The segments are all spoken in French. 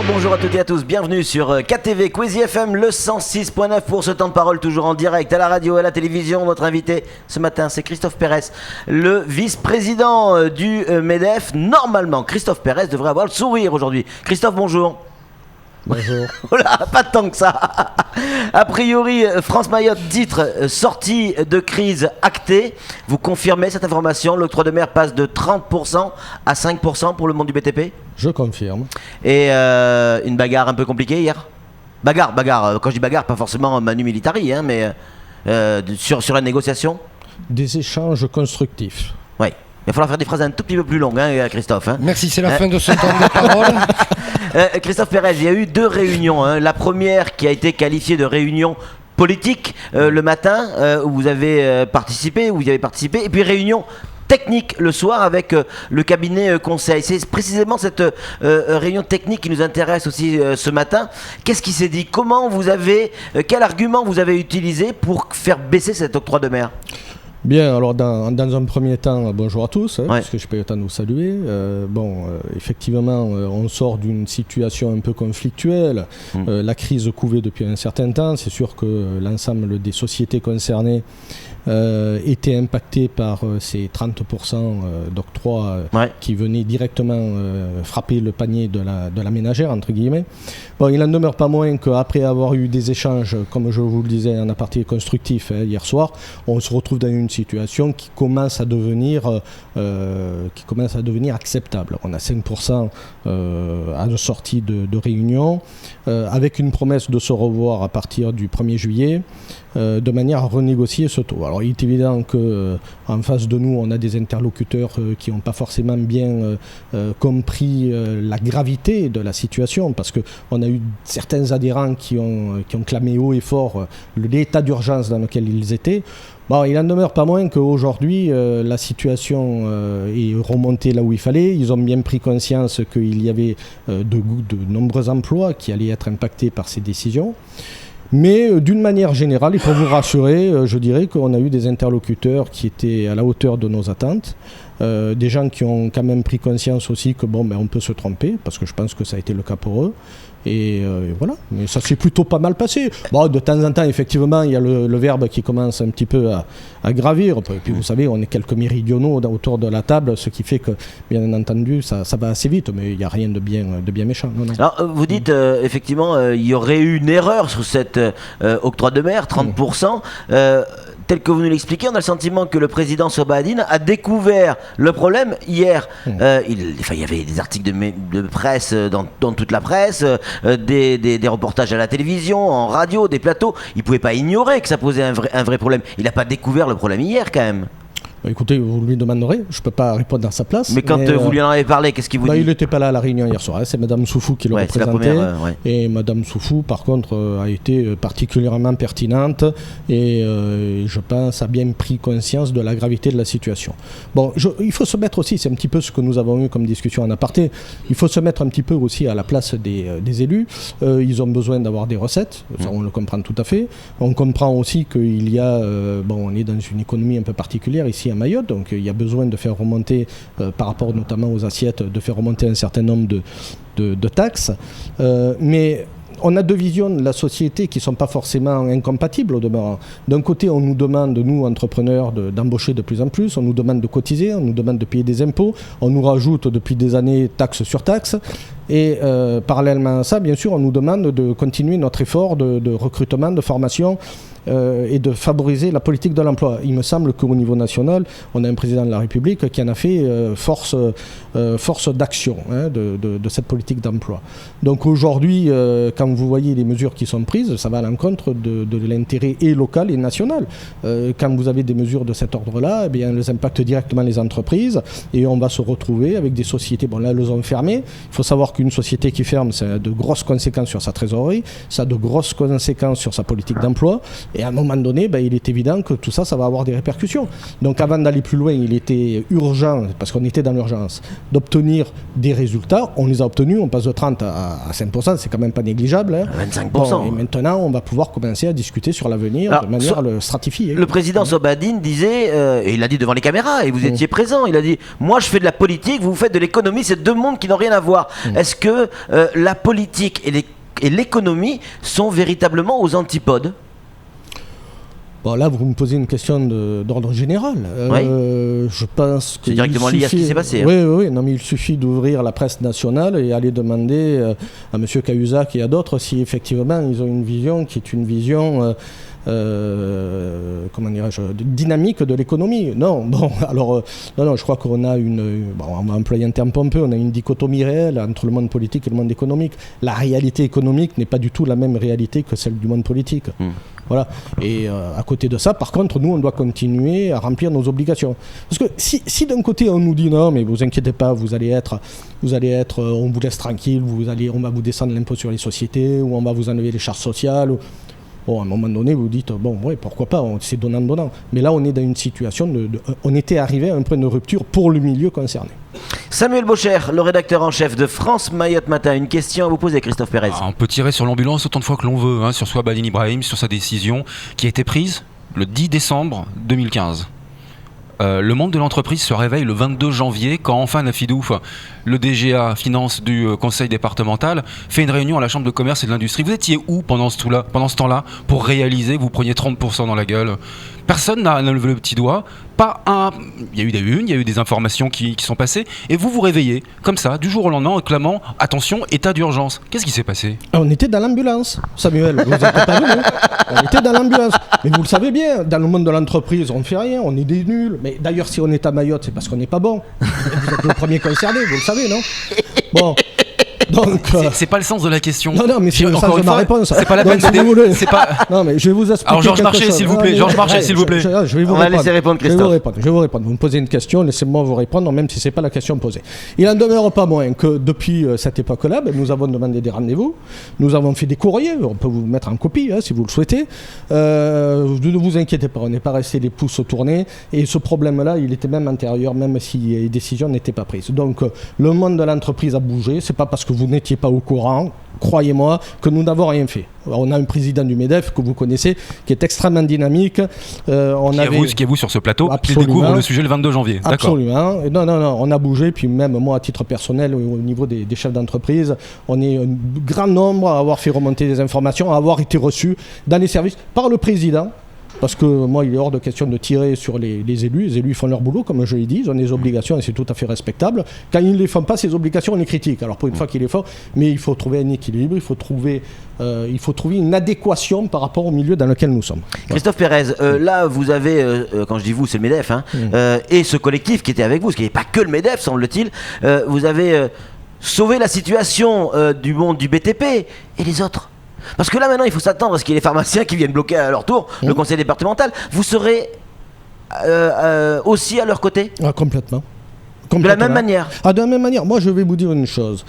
bonjour à toutes et à tous, bienvenue sur KTV Quizy FM, le 106.9 pour ce temps de parole, toujours en direct à la radio et à la télévision. Notre invité ce matin, c'est Christophe Pérez, le vice-président du MEDEF. Normalement, Christophe Pérez devrait avoir le sourire aujourd'hui. Christophe, bonjour. Bonjour. Voilà, pas tant que ça. A priori, France-Mayotte titre sortie de crise actée. Vous confirmez cette information? L'octroi de mer passe de 30% à 5% pour le monde du BTP? Je confirme. Et une bagarre un peu compliquée hier? Bagarre. Quand je dis bagarre, pas forcément Manu Militari, hein, mais sur la négociation? Des échanges constructifs. Oui. Il va falloir faire des phrases un tout petit peu plus longues, hein, Christophe. Hein. Merci, c'est la fin de ce temps de parole. Christophe Pérez, il y a eu deux réunions. Hein. La première qui a été qualifiée de réunion politique le matin, où vous avez participé, et puis réunion technique le soir avec le cabinet conseil. C'est précisément cette réunion technique qui nous intéresse aussi ce matin. Qu'est-ce qui s'est dit? Quel argument vous avez utilisé pour faire baisser cet octroi de mer? Bien, alors dans un premier temps, bonjour à tous, ouais. Parce que je peux le temps de vous saluer. Effectivement, on sort d'une situation un peu conflictuelle. La crise couvait depuis un certain temps. C'est sûr que l'ensemble des sociétés concernées étaient impactées par ces 30% d'octroi qui venaient directement frapper le panier de la ménagère, entre guillemets. Bon, il n'en demeure pas moins qu'après avoir eu des échanges, comme je vous le disais, en aparté constructif hier soir, on se retrouve dans une situation qui commence à devenir acceptable. On a 5% à la sortie de réunion, avec une promesse de se revoir à partir du 1er juillet, de manière à renégocier ce taux. Alors il est évident qu'en face de nous, on a des interlocuteurs qui n'ont pas forcément bien compris la gravité de la situation, parce qu'on a eu certains adhérents qui ont clamé haut et fort l'état d'urgence dans lequel ils étaient. Bon, il n'en demeure pas moins qu'aujourd'hui, la situation est remontée là où il fallait. Ils ont bien pris conscience qu'il y avait de nombreux emplois qui allaient être impactés par ces décisions. Mais d'une manière générale, et pour vous rassurer, je dirais qu'on a eu des interlocuteurs qui étaient à la hauteur de nos attentes. Des gens qui ont quand même pris conscience aussi que on peut se tromper, parce que je pense que ça a été le cas pour eux. Et voilà, mais ça s'est plutôt pas mal passé. Bon, de temps en temps, effectivement, il y a le verbe qui commence un petit peu à gravir. Et puis vous savez, on est quelques méridionaux autour de la table, ce qui fait que, bien entendu, ça va assez vite, mais il n'y a rien de bien méchant. Non. Alors, vous dites, effectivement, il y aurait eu une erreur sur cet octroi de mer, 30%. Tel que vous nous l'expliquez, on a le sentiment que le président Sobadine a découvert le problème hier. Il y avait des articles de presse dans toute la presse, des reportages à la télévision, en radio, des plateaux. Il ne pouvait pas ignorer que ça posait un vrai problème. Il n'a pas découvert le problème hier quand même. Écoutez, vous lui demanderez, je ne peux pas répondre à sa place. Mais quand vous lui en avez parlé, qu'est-ce qu'il vous dit? Il n'était pas là à la réunion hier soir, c'est Madame Soufou qui le représentait. Et Madame Soufou, par contre, a été particulièrement pertinente et je pense a bien pris conscience de la gravité de la situation. Bon, il faut se mettre aussi, c'est un petit peu ce que nous avons eu comme discussion en aparté, il faut se mettre un petit peu aussi à la place des élus. Ils ont besoin d'avoir des recettes, ça, on le comprend tout à fait. On comprend aussi qu'il y a, on est dans une économie un peu particulière ici à Mayotte, donc il y a besoin de faire remonter, par rapport notamment aux assiettes, de faire remonter un certain nombre de taxes. Mais on a deux visions de la société qui ne sont pas forcément incompatibles au demeurant. D'un côté, on nous demande, nous, entrepreneurs, d'embaucher de plus en plus, on nous demande de cotiser, on nous demande de payer des impôts, on nous rajoute depuis des années taxe sur taxe. Et parallèlement à ça, bien sûr, on nous demande de continuer notre effort de recrutement, de formation et de favoriser la politique de l'emploi. Il me semble qu'au niveau national, on a un président de la République qui en a fait force d'action de cette politique d'emploi. Donc aujourd'hui, quand vous voyez les mesures qui sont prises, ça va à l'encontre de l'intérêt et local et national. Quand vous avez des mesures de cet ordre-là, eh bien, elles impactent directement les entreprises et on va se retrouver avec des sociétés, là, elles ont fermé. Il faut savoir qu'une société qui ferme, ça a de grosses conséquences sur sa trésorerie, ça a de grosses conséquences sur sa politique d'emploi. Et à un moment donné, il est évident que tout ça, ça va avoir des répercussions. Donc avant d'aller plus loin, il était urgent, parce qu'on était dans l'urgence, d'obtenir des résultats. On les a obtenus, on passe de 30 à 5%, c'est quand même pas négligeable. 25%. Bon, et maintenant, on va pouvoir commencer à discuter sur l'avenir de manière stratifiée. Le président Sobadine disait, et il l'a dit devant les caméras, et vous étiez présent, il a dit « Moi, je fais de la politique, vous faites de l'économie, c'est deux mondes qui n'ont rien à voir. » est-ce que la politique et l'économie sont véritablement aux antipodes ? Bon, là, vous me posez une question d'ordre général. Oui. Je pense que c'est directement lié à ce qui s'est passé. Oui. Non, mais il suffit d'ouvrir la presse nationale et aller demander à M. Cahuzac et à d'autres si effectivement ils ont une vision qui est une vision comment dirais-je, dynamique de l'économie. Non, bon, alors, non, je crois qu'on a on va employer un terme pompeux, on a une dichotomie réelle entre le monde politique et le monde économique. La réalité économique n'est pas du tout la même réalité que celle du monde politique. Voilà. Et à côté de ça, par contre, nous, on doit continuer à remplir nos obligations. Parce que si d'un côté, on nous dit non, mais vous inquiétez pas, vous allez être, on vous laisse tranquille, on va vous descendre l'impôt sur les sociétés, ou on va vous enlever les charges sociales. Bon, à un moment donné, vous dites, bon, ouais, pourquoi pas, c'est donnant-donnant. Mais là, on est dans une situation, on était arrivé à un point de rupture pour le milieu concerné. Samuel Baucher, le rédacteur en chef de France Mayotte Matin. Une question à vous poser, Christophe Pérez. On peut tirer sur l'ambulance autant de fois que l'on veut, sur Souad Ben Ibrahim, sur sa décision qui a été prise le 10 décembre 2015. Le monde de l'entreprise se réveille le 22 janvier quand enfin Nafidouf, le DGA Finance du conseil départemental, fait une réunion à la Chambre de commerce et de l'industrie. Vous étiez où pendant ce temps-là pour réaliser que vous preniez 30% dans la gueule ? Personne n'a levé le petit doigt. Pas un. Il y a eu des unes, il y a eu des informations qui sont passées, et vous vous réveillez comme ça du jour au lendemain en clamant attention, état d'urgence. Qu'est-ce qui s'est passé ? On était dans l'ambulance, Samuel. Vous n'êtes pas venu. On était dans l'ambulance. Mais vous le savez bien, dans le monde de l'entreprise, on ne fait rien, on est des nuls. Mais d'ailleurs, si on est à Mayotte, c'est parce qu'on n'est pas bon. Vous êtes le premier concerné, vous le savez, non ? Bon. Donc, c'est pas le sens de la question. Non, mais c'est le sens de ma réponse. C'est pas la peine de. C'est pas. Non, mais je vais vous expliquer. Alors Georges Marchais, s'il vous plaît. Georges Marchais, s'il vous plaît. Je vais vous On va laisser répondre, Christophe. Je vais vous répondre. Vous me posez une question, laissez-moi vous répondre, même si c'est pas la question posée. Il en demeure pas moins que depuis cette époque-là, nous avons demandé des rendez-vous, nous avons fait des courriers. On peut vous mettre en copie, si vous le souhaitez. Ne vous inquiétez pas, on n'est pas resté les pouces tournés. Et ce problème-là, il était même antérieur, même si les décisions n'étaient pas prises. Donc, le monde de l'entreprise a bougé. C'est pas parce que vous n'étiez pas au courant, croyez-moi, que nous n'avons rien fait. On a un président du MEDEF que vous connaissez, qui est extrêmement dynamique. Qui est vous sur ce plateau, qui découvre le sujet le 22 janvier. Absolument. D'accord. Non, on a bougé. Puis même moi, à titre personnel, au niveau des chefs d'entreprise, on est un grand nombre à avoir fait remonter des informations, à avoir été reçus dans les services par le président. Parce que moi, il est hors de question de tirer sur les élus. Les élus font leur boulot, comme je l'ai dit. Ils ont des obligations et c'est tout à fait respectable. Quand ils ne les font pas, ces obligations, on les critique. Alors pour une fois qu'ils les font, mais il faut trouver un équilibre, il faut trouver une adéquation par rapport au milieu dans lequel nous sommes. Christophe Pérez, là vous avez, quand je dis vous, c'est le MEDEF, et ce collectif qui était avec vous, ce qui n'est pas que le MEDEF, semble-t-il, vous avez sauvé la situation du monde du BTP et les autres. Parce que là maintenant il faut s'attendre à ce qu'il y ait les pharmaciens qui viennent bloquer à leur tour le conseil départemental. Vous serez aussi à leur côté ? Complètement. De la même manière ? De la même manière. Moi je vais vous dire une chose.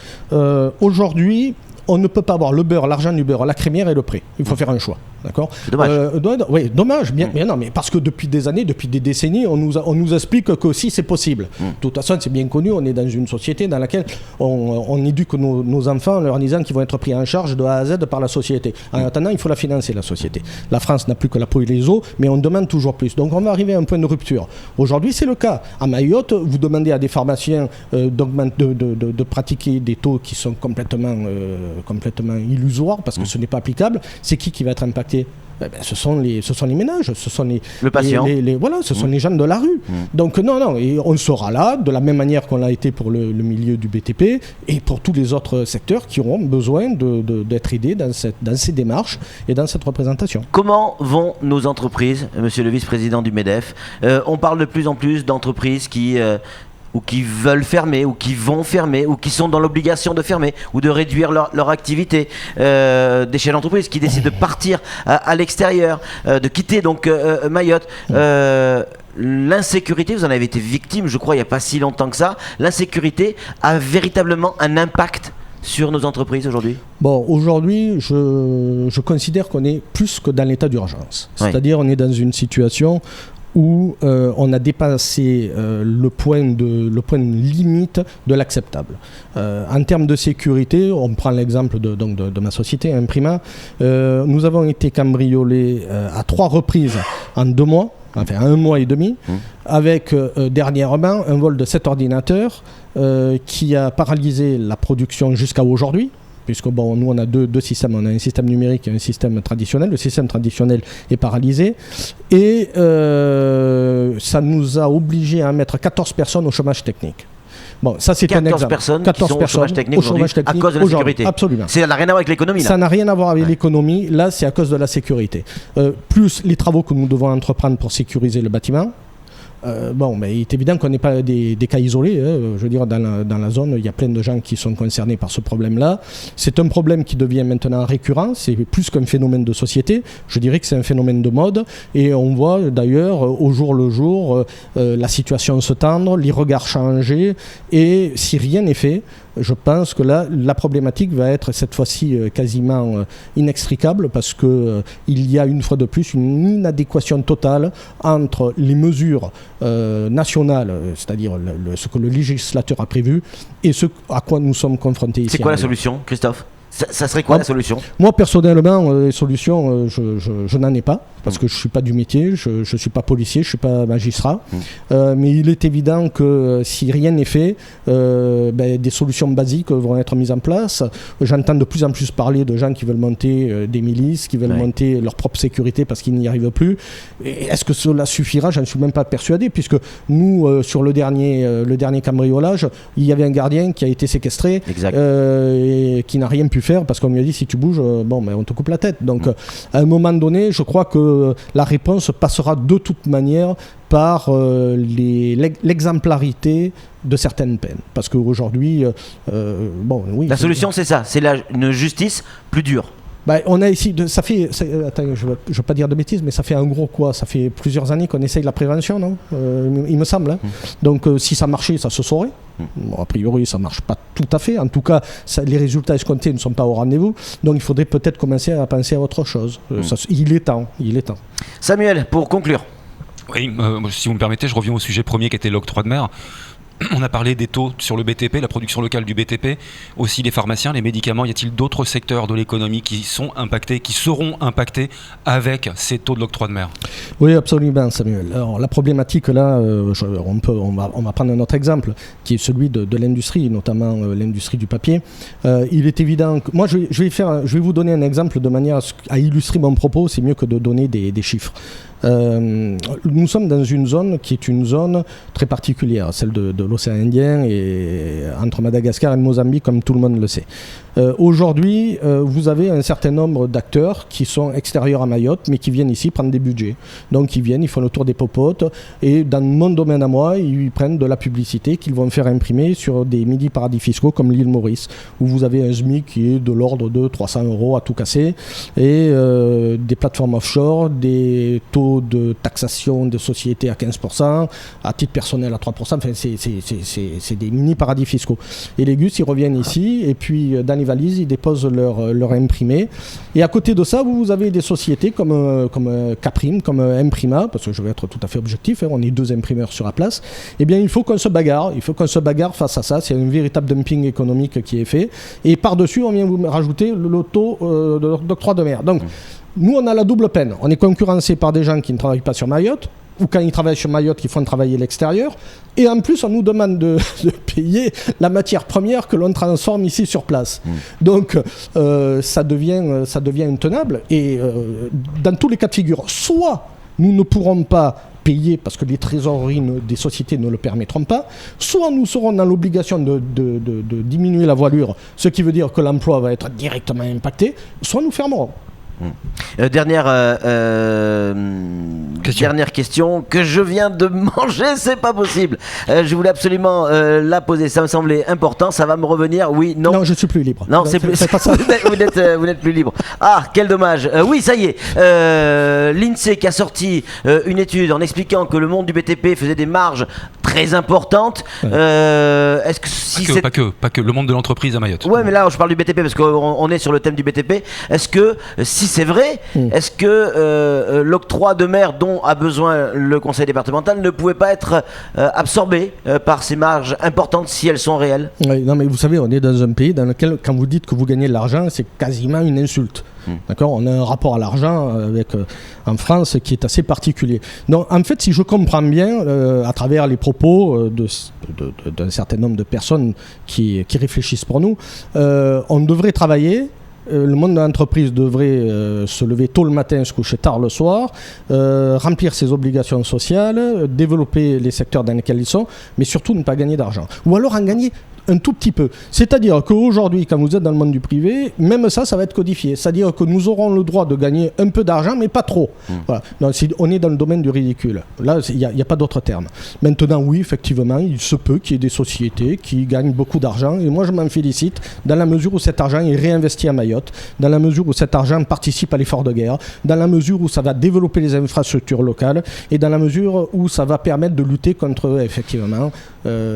Aujourd'hui, on ne peut pas avoir le beurre, l'argent du beurre, la crémière et le prêt. Il faut faire un choix. D'accord ? C'est dommage. Oui, dommage. Bien non, mais parce que depuis des années, depuis des décennies, on nous explique que aussi c'est possible. De toute façon, c'est bien connu. On est dans une société dans laquelle on éduque nos enfants en leur disant qu'ils vont être pris en charge de A à Z par la société. En attendant, il faut la financer, la société. La France n'a plus que la peau et les os, mais on demande toujours plus. Donc on va arriver à un point de rupture. Aujourd'hui, c'est le cas. À Mayotte, vous demandez à des pharmaciens de pratiquer des taux qui sont complètement illusoires parce que ce n'est pas applicable. C'est qui va être impacté ? Ce sont les ménages, ce sont le patient. Ce sont les gens de la rue. Donc non, et on sera là de la même manière qu'on l'a été pour le milieu du BTP et pour tous les autres secteurs qui auront besoin d'être aidés dans ces démarches et dans cette représentation. Comment vont nos entreprises, monsieur le vice-président du MEDEF ? On parle de plus en plus d'entreprises qui veulent fermer, ou qui vont fermer, ou qui sont dans l'obligation de fermer, ou de réduire leur activité. Des chefs d'entreprise qui décident de partir à l'extérieur, de quitter donc Mayotte. L'insécurité, vous en avez été victime, je crois, il n'y a pas si longtemps que ça. L'insécurité a véritablement un impact sur nos entreprises aujourd'hui ? Bon, aujourd'hui, je considère qu'on est plus que dans l'état d'urgence. Oui. C'est-à-dire, on est dans une situation où on a dépassé le point limite de l'acceptable. En termes de sécurité, on prend l'exemple de ma société, Imprima, nous avons été cambriolés à 3 reprises en 2 mois. enfin 1 mois et demi, avec dernièrement un vol de 7 ordinateurs qui a paralysé la production jusqu'à aujourd'hui. Puisque nous on a deux systèmes, on a un système numérique et un système traditionnel. Le système traditionnel est paralysé et ça nous a obligés à mettre 14 personnes au chômage technique. Bon, ça c'est un exemple. 14 personnes au chômage technique à cause de la sécurité. Absolument. Ça n'a rien à voir avec l'économie. Ça n'a rien à voir avec l'économie. Là, c'est à cause de la sécurité. Plus les travaux que nous devons entreprendre pour sécuriser le bâtiment. Mais il est évident qu'on n'est pas des cas isolés. Je veux dire, dans la zone, il y a plein de gens qui sont concernés par ce problème-là. C'est un problème qui devient maintenant récurrent. C'est plus qu'un phénomène de société. Je dirais que c'est un phénomène de mode. Et on voit d'ailleurs, au jour le jour, la situation se tendre, les regards changer. Et si rien n'est fait, je pense que là, la problématique va être cette fois-ci quasiment inextricable parce qu'il y a une fois de plus une inadéquation totale entre les mesures nationales, c'est-à-dire ce que le législateur a prévu, et ce à quoi nous sommes confrontés ici. C'est quoi la solution, Christophe ? Ça serait quoi la solution ? Moi, personnellement, les solutions, je n'en ai pas, parce que je ne suis pas du métier, je ne suis pas policier, je ne suis pas magistrat. Mais il est évident que si rien n'est fait, des solutions basiques vont être mises en place. J'entends de plus en plus parler de gens qui veulent monter des milices, qui veulent monter leur propre sécurité parce qu'ils n'y arrivent plus. Et est-ce que cela suffira ? Je ne suis même pas persuadé, puisque nous, sur le dernier cambriolage, il y avait un gardien qui a été séquestré et qui n'a rien pu faire parce qu'on lui a dit si tu bouges, on te coupe la tête. Donc à un moment donné, je crois que la réponse passera de toute manière par l'exemplarité de certaines peines. Parce qu'aujourd'hui, la solution c'est ça, c'est une justice plus dure. On a ici, attends, je ne veux pas dire de bêtises, mais ça fait un gros quoi ? Ça fait plusieurs années qu'on essaye la prévention, non ? Il me semble. Donc si ça marchait, ça se saurait. A priori, ça ne marche pas tout à fait. En tout cas, les résultats escomptés ne sont pas au rendez-vous. Donc il faudrait peut-être commencer à penser à autre chose. Il est temps. Samuel, pour conclure. Oui, si vous me permettez, je reviens au sujet premier qui était l'octroi de mer. On a parlé des taux sur le BTP, la production locale du BTP, aussi les pharmaciens, les médicaments. Y a-t-il d'autres secteurs de l'économie qui sont impactés, qui seront impactés avec ces taux de l'octroi de mer ? Oui, absolument, Samuel. Alors, la problématique, là, on va prendre un autre exemple, qui est celui de l'industrie, notamment l'industrie du papier. Il est évident que... Moi, je vais vous donner un exemple de manière à illustrer mon propos. C'est mieux que de donner des chiffres. Nous sommes dans une zone qui est une zone très particulière, celle de l'océan Indien et entre Madagascar et le Mozambique, comme tout le monde le sait. Aujourd'hui, vous avez un certain nombre d'acteurs qui sont extérieurs à Mayotte, mais qui viennent ici prendre des budgets. Donc ils viennent, ils font le tour des popotes, et dans mon domaine à moi, ils prennent de la publicité qu'ils vont faire imprimer sur des mini-paradis fiscaux comme l'île Maurice, où vous avez un SMIC qui est de l'ordre de 300 € à tout casser, et des plateformes offshore, des taux de taxation de sociétés à 15%, à titre personnel à 3%, enfin c'est des mini-paradis fiscaux. Et les gus, ils reviennent ici, et puis dans les valises, ils déposent leur imprimé. Et à côté de ça, vous avez des sociétés comme Caprim, comme Imprima, parce que je vais être tout à fait objectif, on est 2 imprimeurs sur la place. Eh bien, il faut qu'on se bagarre. Il faut qu'on se bagarre face à ça. C'est un véritable dumping économique qui est fait. Et par-dessus, on vient vous rajouter le taux d'octroi de mer. Donc, nous, on a la double peine. On est concurrencé par des gens qui ne travaillent pas sur Mayotte, ou quand ils travaillent sur Mayotte, ils font travailler l'extérieur. Et en plus, on nous demande de payer la matière première que l'on transforme ici sur place. Donc, ça devient intenable. Et dans tous les cas de figure, soit nous ne pourrons pas payer parce que les trésoreries des sociétés ne le permettront pas, soit nous serons dans l'obligation de diminuer la voilure, ce qui veut dire que l'emploi va être directement impacté, soit nous fermerons. Dernière question que je viens de manger, c'est pas possible. Je voulais absolument la poser, ça me semblait important, ça va me revenir, oui, non. Non, je suis plus libre. Non, c'est pas ça. vous n'êtes plus libre. Ah, quel dommage. Oui, ça y est. L'INSEE qui a sorti une étude en expliquant que le monde du BTP faisait des marges très importantes. Est-ce que si pas que le monde de l'entreprise à Mayotte. Ouais, mais là je parle du BTP parce qu'on est sur le thème du BTP. Est-ce que si c'est vrai, est-ce que l'octroi de mer dont a besoin le conseil départemental ne pouvait pas être absorbé par ces marges importantes si elles sont réelles ? Oui, non, mais vous savez, on est dans un pays dans lequel, quand vous dites que vous gagnez de l'argent, c'est quasiment une insulte. D'accord, on a un rapport à l'argent en France qui est assez particulier. Donc en fait, si je comprends bien, à travers les propos d'un certain nombre de personnes qui réfléchissent pour nous, on devrait travailler. Le monde de l'entreprise devrait se lever tôt le matin, se coucher tard le soir, remplir ses obligations sociales, développer les secteurs dans lesquels ils sont, mais surtout ne pas gagner d'argent. Ou alors en gagner un tout petit peu. C'est-à-dire qu'aujourd'hui, quand vous êtes dans le monde du privé, même ça va être codifié. C'est-à-dire que nous aurons le droit de gagner un peu d'argent, mais pas trop. Voilà. Donc, on est dans le domaine du ridicule. Là, il n'y a pas d'autre terme. Maintenant, oui, effectivement, il se peut qu'il y ait des sociétés qui gagnent beaucoup d'argent. Et moi, je m'en félicite dans la mesure où cet argent est réinvesti à Mayotte, dans la mesure où cet argent participe à l'effort de guerre, dans la mesure où ça va développer les infrastructures locales et dans la mesure où ça va permettre de lutter contre, effectivement,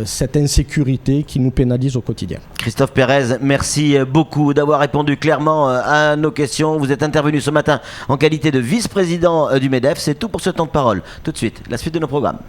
cette insécurité qui nous pénalise au quotidien. Christophe Pérez, merci beaucoup d'avoir répondu clairement à nos questions. Vous êtes intervenu ce matin en qualité de vice-président du MEDEF. C'est tout pour ce temps de parole. Tout de suite, la suite de nos programmes.